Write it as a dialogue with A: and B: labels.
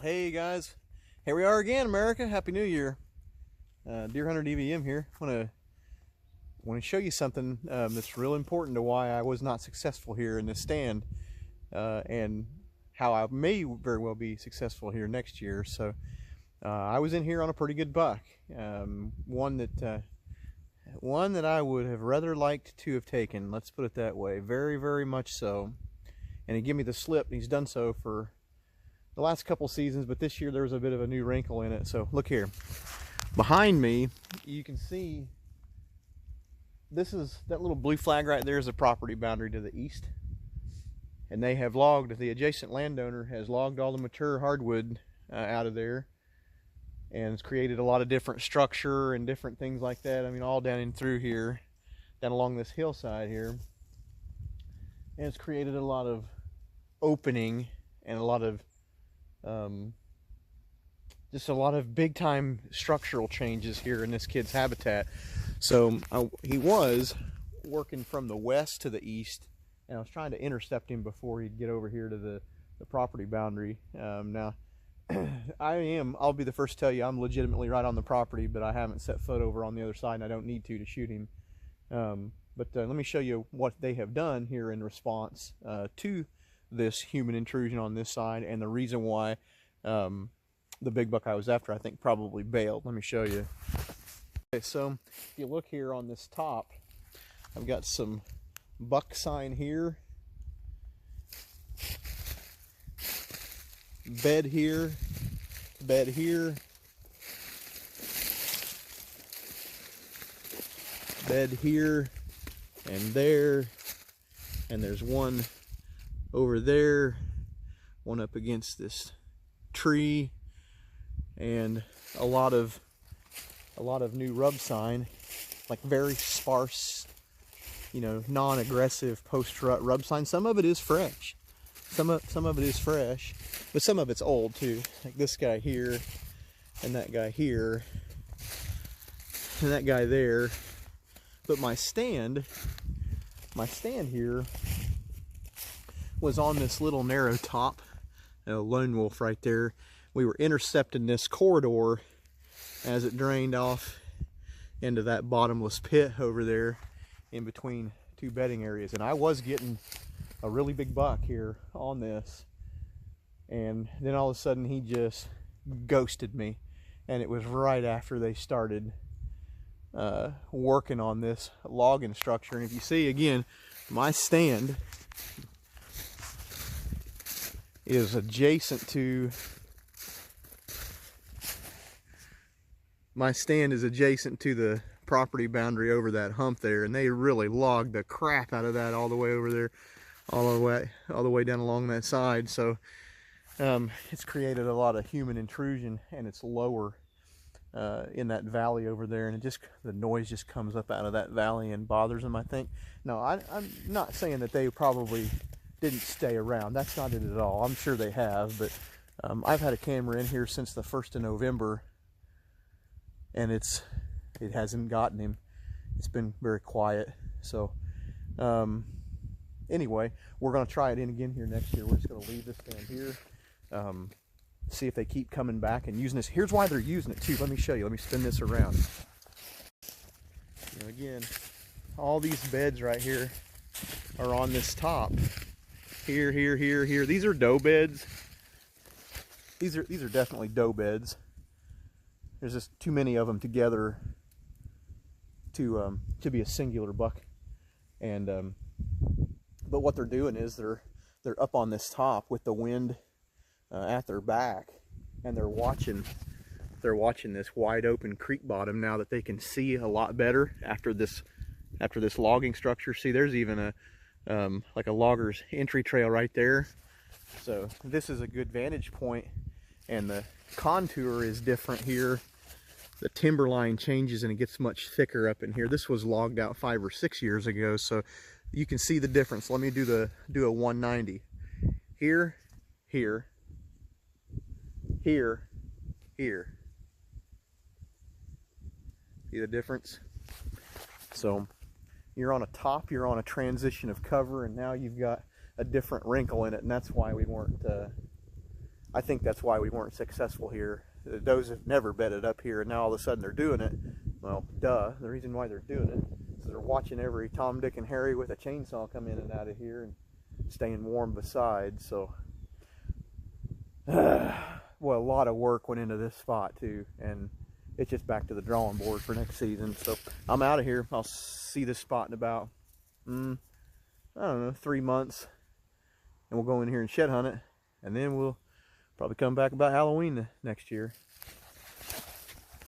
A: Hey guys, here we are again, America. Happy New Year. Deer Hunter DVM here. Want to show you something that's real important to why I was not successful here in this stand, and how I may very well be successful here next year. So I was in here on a pretty good buck, one that I would have rather liked to have taken. Let's put it that way. Very, very much so. And he gave me the slip, and he's done so for the last couple seasons, but this year there was a bit of a new wrinkle in it. So look here, behind me you can see that little blue flag right there is the property boundary to the east, and they have logged, the adjacent landowner has logged all the mature hardwood out of there, and it's created a lot of different structure and different things like that. I mean, all down in through here, down along this hillside here, and it's created a lot of opening and a lot of just a lot of big time structural changes here in this kid's habitat. So he was working from the west to the east, and I was trying to intercept him before he'd get over here to the property boundary. Now I'll be the first to tell you I'm legitimately right on the property, but I haven't set foot over on the other side, and I don't need to shoot him. But let me show you what they have done here in response to this human intrusion on this side, and the reason why the big buck I was after, I think, probably bailed. Let me show you. Okay, so if you look here on this top, I've got some buck sign here, bed here, bed here, bed here, and there, and there's one over there, one up against this tree, and a lot of new rub sign, like very sparse, non-aggressive post-rut rub sign. Some of it is fresh, some of it is fresh, but some of it's old too, like this guy here, and that guy here, and that guy there. But my stand here was on this little narrow top, lone wolf right there. We were intercepting this corridor as it drained off into that bottomless pit over there in between two bedding areas, and I was getting a really big buck here on this, and then all of a sudden he just ghosted me, and it was right after they started working on this logging structure. And if you see again, my stand is adjacent to the property boundary over that hump there, and they really logged the crap out of that all the way over there, all the way down along that side. So it's created a lot of human intrusion, and it's lower in that valley over there, and the noise just comes up out of that valley and bothers them, I think. No, I'm not saying that they probably didn't stay around. That's not it at all. I'm sure they have, but I've had a camera in here since the 1st of November, and it hasn't gotten him. It's been very quiet. So anyway, we're going to try it in again here next year. We're just going to leave this stand here, see if they keep coming back and using this. Here's why they're using it too. Let me show you. Let me spin this around. Again, all these beds right here are on this top. Here, here, here, here. These are doe beds. These are definitely doe beds. There's just too many of them together to be a singular buck. And but what they're doing is they're up on this top with the wind at their back, and they're watching this wide open creek bottom now that they can see a lot better after this logging structure. See, there's even a like a logger's entry trail right there. So this is a good vantage point, and the contour is different here. The timberline changes and it gets much thicker up in here. This was logged out 5 or 6 years ago, so you can see the difference. Let me do a 190. Here, here, here, here. See the difference? So you're on a top, you're on a transition of cover, and now you've got a different wrinkle in it, and that's why we weren't I think that's why we weren't successful here. The does have never bedded up here, and now all of a sudden they're doing it. Well, duh. The reason why they're doing it is they're watching every Tom, Dick, and Harry with a chainsaw come in and out of here and staying warm beside. So, well, a lot of work went into this spot too, and it's just back to the drawing board for next season. So I'm out of here. I'll see this spot in about, I don't know, 3 months, and we'll go in here and shed hunt it, and then we'll probably come back about Halloween next year.